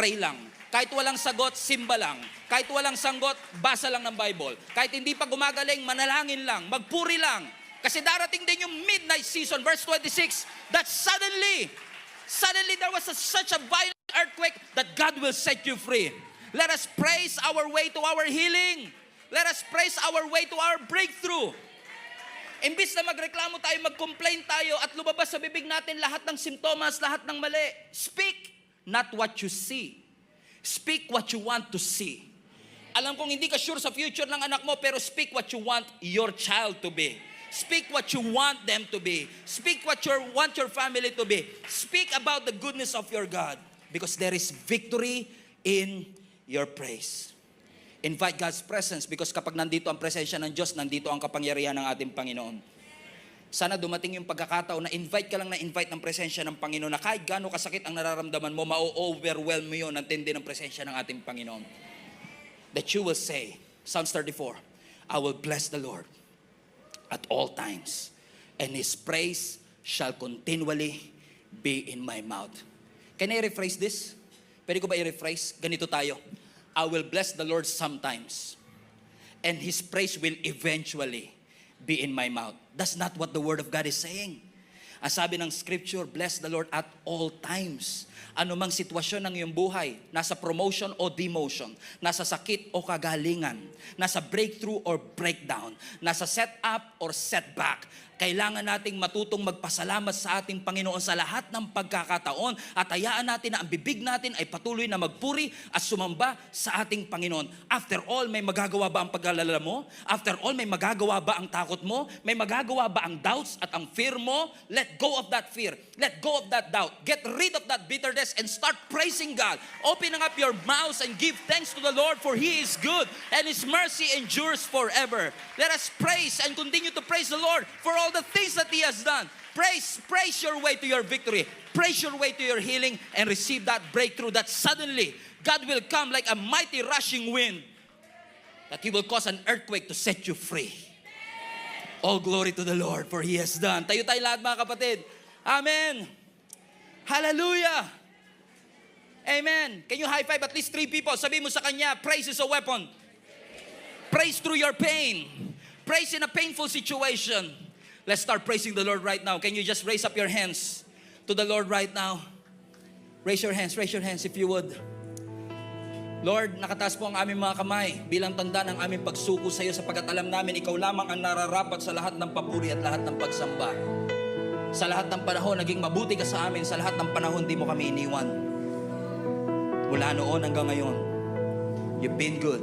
pray lang. Kahit walang sagot, simba lang. Kahit walang sanggot, basa lang ng Bible. Kahit hindi pa gumagaling, manalangin lang, magpuri lang. Kasi darating din yung midnight season, verse 26, that suddenly there was such a violent earthquake that God will set you free. Let us praise our way to our healing. Let us praise our way to our breakthrough. Imbis na magreklamo tayo, mag-complain tayo, at lumabas sa bibig natin lahat ng simptomas, lahat ng mali. Speak not what you see. Speak what you want to see. Alam kong hindi ka sure sa future ng anak mo, pero speak what you want your child to be. Speak what you want them to be. Speak what you want your family to be. Speak about the goodness of your God, because there is victory in your praise. Invite God's presence, because kapag nandito ang presensya ng Diyos, nandito ang kapangyarihan ng ating Panginoon. Sana dumating yung pagkakataon na invite ka lang na invite ng presensya ng Panginoon, na kahit gaano kasakit ang nararamdaman mo, ma-overwhelm mo yun ng tindi ng presensya ng ating Panginoon. That you will say, Psalms 34, I will bless the Lord at all times, and His praise shall continually be in my mouth. Can I rephrase this? Pwede ko ba i-rephrase? Ganito tayo. I will bless the Lord sometimes, and His praise will eventually be in my mouth. That's not what the Word of God is saying. Ang sabi ng Scripture, bless the Lord at all times. Anumang sitwasyon ng iyong buhay, nasa promotion o demotion, nasa sakit o kagalingan, nasa breakthrough or breakdown, nasa set up or setback, kailangan nating matutong magpasalamat sa ating Panginoon sa lahat ng pagkakataon, at hayaan natin na ang bibig natin ay patuloy na magpuri at sumamba sa ating Panginoon. After all, may magagawa ba ang pag-alala mo? After all, may magagawa ba ang takot mo? May magagawa ba ang doubts at ang fear mo? Let go of that fear. Let go of that doubt. Get rid of that bitterness and start praising God. Opening up your mouths and give thanks to the Lord, for He is good and His mercy endures forever. Let us praise and continue to praise the Lord for all the things that He has done. Praise your way to your victory. Praise your way to your healing, and receive that breakthrough that suddenly God will come like a mighty rushing wind, that He will cause an earthquake to set you free. All glory to the Lord, for He has done. Tayo lahat mga kapatid. Amen. Hallelujah. Amen. Can you high five at least 3 people? Sabi mo sa kanya, praise is a weapon. Praise through your pain. Praise in a painful situation. Let's start praising the Lord right now. Can you just raise up your hands to the Lord right now? Raise your hands if you would. Lord, nakataas po ang aming mga kamay bilang tanda ng aming pagsuko sa iyo, sapagkat alam namin ikaw lamang ang nararapat sa lahat ng papuri at lahat ng pagsamba. Sa lahat ng panahon, naging mabuti ka sa amin. Sa lahat ng panahon, di mo kami iniwan. Mula noon hanggang ngayon, you've been good.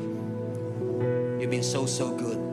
You've been so good.